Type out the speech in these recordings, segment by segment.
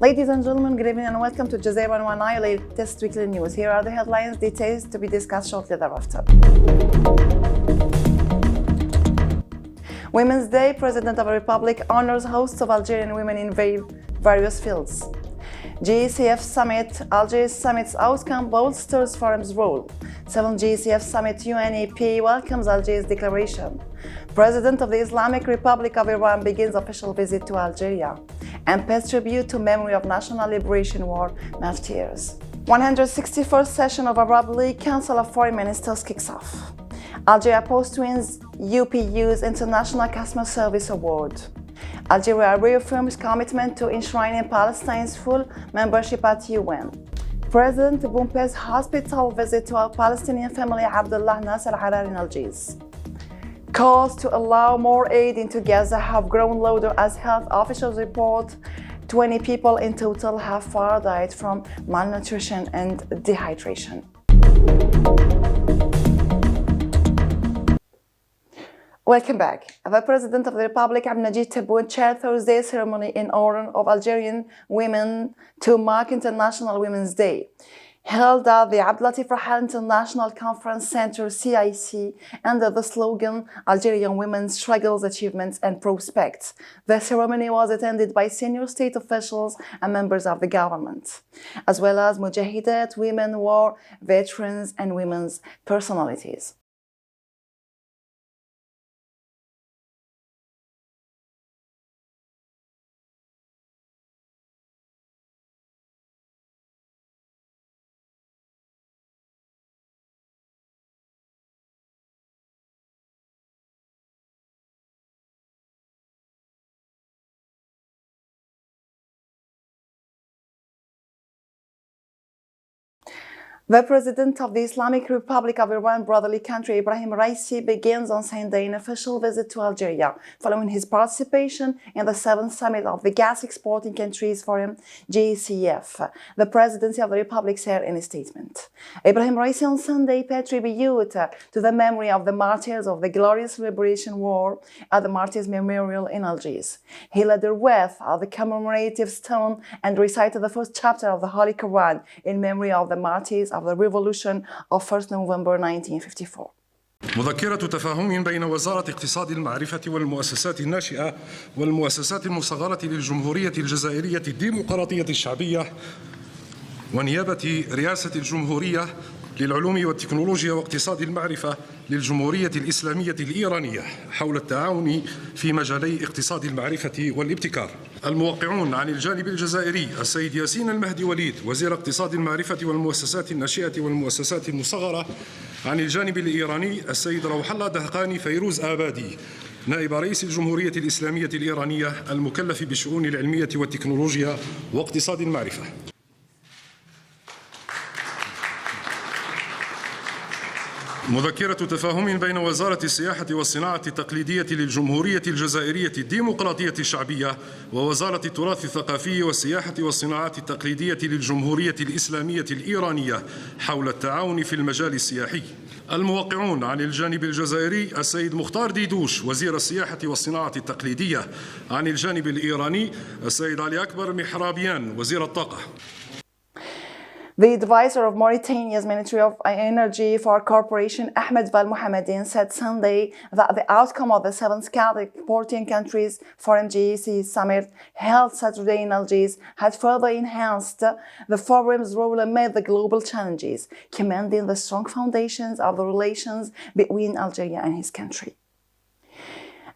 Ladies and gentlemen, good evening and welcome to DJAZAIR 119 latest weekly news. Here are the headlines, details to be discussed shortly thereafter. Women's Day, President of the Republic honors hosts of Algerian women in various fields. GCF Summit, Algiers Summit's outcome bolsters forum's role. 7th GCF Summit UNEP welcomes Algiers declaration. President of the Islamic Republic of Iran begins official visit to Algeria. And pays tribute to memory of National Liberation War martyrs. 161st session of Arab League Council of Foreign Ministers kicks off. Algeria Post wins UPU's International Customer Service Award. Algeria reaffirms commitment to enshrining Palestine's full membership at UN. President Bompe's hospital visit to a Palestinian family Abdullah Nasser Harari in Algiers. Calls to allow more aid into Gaza have grown louder as health officials report 20 people in total have far died from malnutrition and dehydration. Welcome back. The President of the Republic, Abdelmajid Tebboune, chaired Thursday's ceremony in honor of Algerian women to mark International Women's Day, held at the Abdelatif Rahal International Conference Center, CIC, under the slogan Algerian Women's Struggles, Achievements and Prospects. The ceremony was attended by senior state officials and members of the government, as well as mujahidat, women war veterans and women's personalities. The President of the Islamic Republic of Iran, brotherly country, Ibrahim Raisi, begins on Sunday an official visit to Algeria, following his participation in the 7th Summit of the Gas Exporting Countries Forum, GCF. The Presidency of the Republic said in a statement. Ibrahim Raisi on Sunday paid tribute to the memory of the martyrs of the glorious Liberation War at the Martyrs Memorial in Algiers. He led the wreath of the commemorative stone and recited the first chapter of the Holy Quran in memory of the martyrs of the Revolution of 1st November 1954. مذكرة تفاهم بين وزارة اقتصاد المعرفة والمؤسسات الناشئة والمؤسسات المصغرة للجمهورية الجزائرية الديمقراطية الشعبية ونيابة رئاسة الجمهورية للعلوم والتكنولوجيا واقتصاد المعرفة للجمهورية الإسلامية الإيرانية حول التعاون في مجالي اقتصاد المعرفة والابتكار. الموقعون عن الجانب الجزائري السيد ياسين المهدي وليد وزير اقتصاد المعرفة والمؤسسات الناشئة والمؤسسات المصغرة، عن الجانب الإيراني السيد روح الله دهقاني فيروز آبادي نائب رئيس الجمهورية الإسلامية الإيرانية المكلف بالشؤون العلمية والتكنولوجيا واقتصاد المعرفة. مذكرة تفاهم بين وزارة السياحة والصناعة التقليدية للجمهورية الجزائرية الديمقراطية الشعبية ووزارة التراث الثقافي والسياحة والصناعات التقليدية للجمهورية الإسلامية الإيرانية حول التعاون في المجال السياحي. الموقعون عن الجانب الجزائري السيد مختار ديدوش وزير السياحة والصناعة التقليدية، عن الجانب الإيراني السيد علي أكبر محرابيان وزير الطاقة. The advisor of Mauritania's Ministry of Energy for Corporation, Ahmed Val Mohammedin, said Sunday that the outcome of the 7th Gas Exporting Countries Forum GEC Summit held Saturday in Algiers had further enhanced the forum's role amid the global challenges, commending the strong foundations of the relations between Algeria and his country.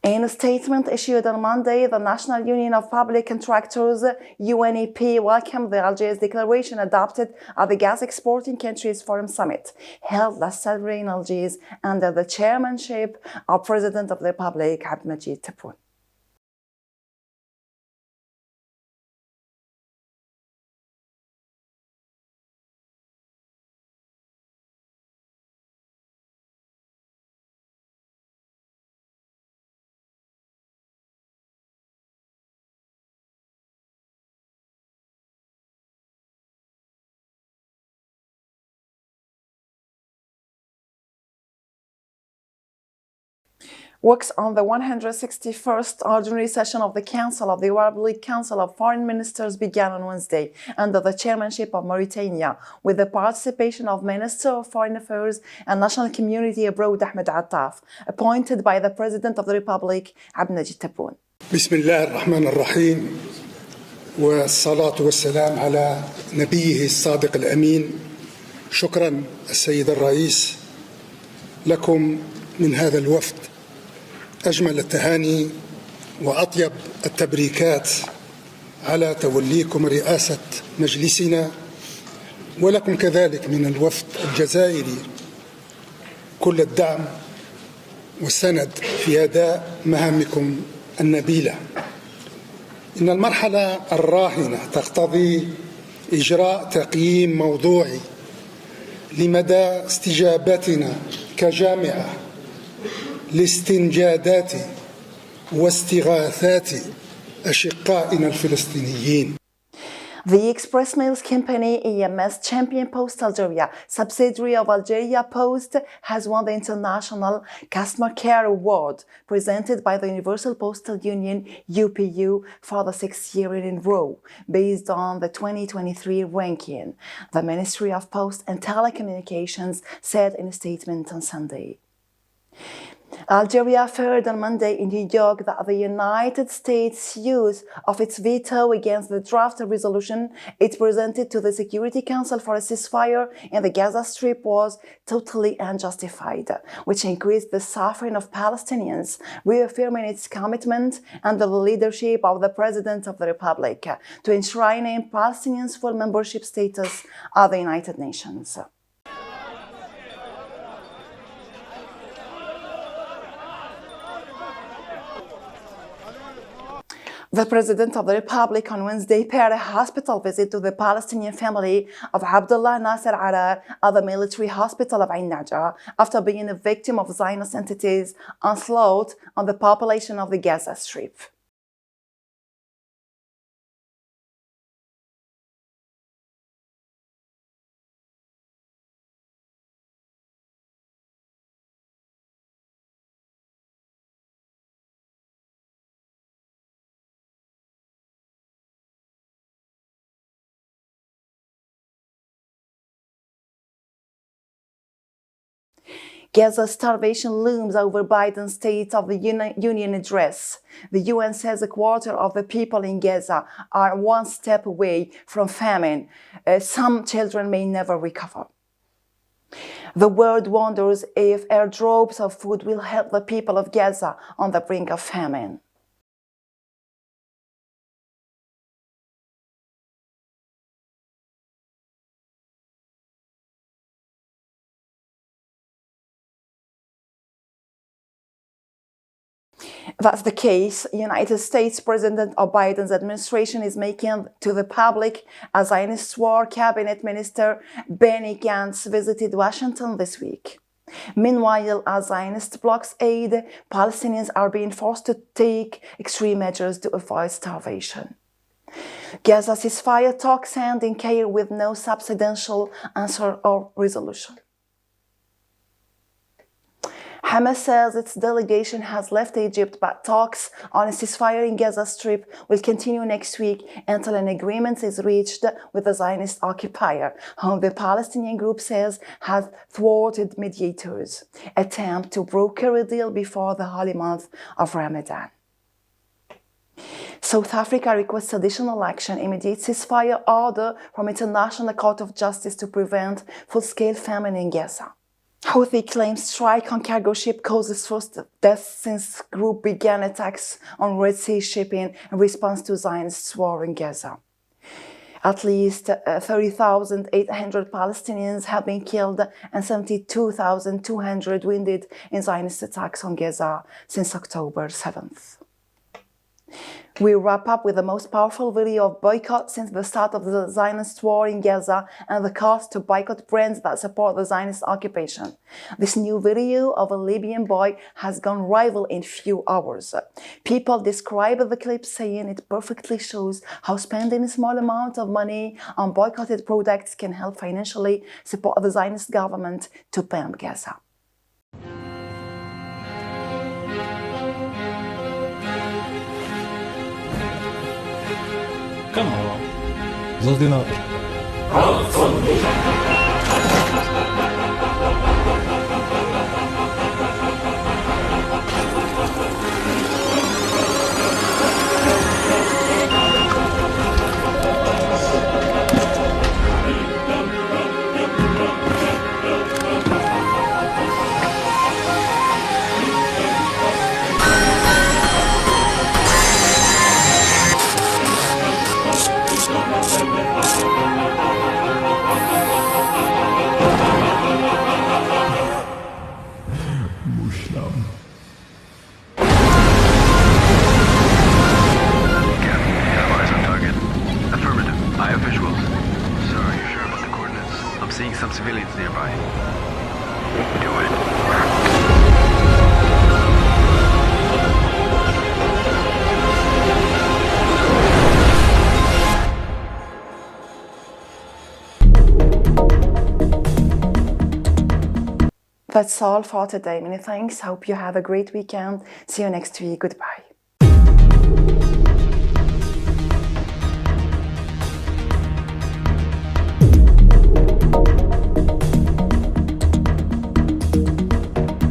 In a statement issued on Monday, the National Union of Public Contractors, UNEP, welcomed the Algiers Declaration adopted at the Gas Exporting Countries Forum Summit, held last Saturday in Algiers under the chairmanship of President of the Republic, Abdelmajid Tebboune. Works on the 161st Ordinary Session of the Council of the Arab League Council of Foreign Ministers began on Wednesday under the chairmanship of Mauritania, with the participation of Minister of Foreign Affairs and National Community Abroad Ahmed Attaf, appointed by the President of the Republic, Abdelmajid Tebboune. بسم الله الرحمن الرحيم والصلاة والسلام على نبيه الصادق الأمين. شكرا السيد الرئيس لكم من هذا الوفد، أجمل التهاني وأطيب التبريكات على توليكم رئاسة مجلسنا، ولكم كذلك من الوفد الجزائري كل الدعم والسند في أداء مهامكم النبيلة. إن المرحلة الراهنة تقتضي إجراء تقييم موضوعي لمدى استجابتنا كجامعة لاستنجادات واستغاثات أشقائنا الفلسطينيين. The Express Mails company EMS Champion Post Algeria, subsidiary of Algeria Post, has won the International Customer Care Award presented by the Universal Postal Union UPU for the 6th year in a row, based on the 2023 ranking, the Ministry of Post and Telecommunications said in a statement on Sunday. Algeria affirmed on Monday in New York that the United States' use of its veto against the draft resolution it presented to the Security Council for a ceasefire in the Gaza Strip was totally unjustified, which increased the suffering of Palestinians, reaffirming its commitment under the leadership of the President of the Republic to enshrining Palestinians' full membership status of the United Nations. The President of the Republic on Wednesday paid a hospital visit to the Palestinian family of Abdullah Nasser Arar at the military hospital of Ain Najah after being a victim of Zionist entities' onslaught on the population of the Gaza Strip. Gaza starvation looms over Biden's State of the Union address. The UN says a quarter of the people in Gaza are one step away from famine. Some children may never recover. The world wonders if airdrops of food will help the people of Gaza on the brink of famine. That's the case. United States President Biden's administration is making to the public as Zionist war cabinet minister Benny Gantz visited Washington this week. Meanwhile, as Zionist blocks aid, Palestinians are being forced to take extreme measures to avoid starvation. Gaza ceasefire talks end in Cairo with no substantial answer or resolution. Hamas says its delegation has left Egypt, but talks on a ceasefire in Gaza Strip will continue next week until an agreement is reached with the Zionist occupier, whom the Palestinian group says has thwarted mediators' attempt to broker a deal before the holy month of Ramadan. South Africa requests additional action, immediate ceasefire order from International Court of Justice to prevent full-scale famine in Gaza. Houthi claims strike on cargo ship causes first deaths since group began attacks on Red Sea shipping in response to Zionist war in Gaza. At least 30,800 Palestinians have been killed and 72,200 wounded in Zionist attacks on Gaza since October 7th. We wrap up with the most powerful video of boycott since the start of the Zionist war in Gaza and the cost to boycott brands that support the Zionist occupation. This new video of a Libyan boy has gone viral in few hours. People describe the clip saying it perfectly shows how spending a small amount of money on boycotted products can help financially support the Zionist government to bomb Gaza. ظل دينار. Seeing some civilians nearby. Do it. That's all for today. Many thanks. Hope you have a great weekend. See you next week. Goodbye.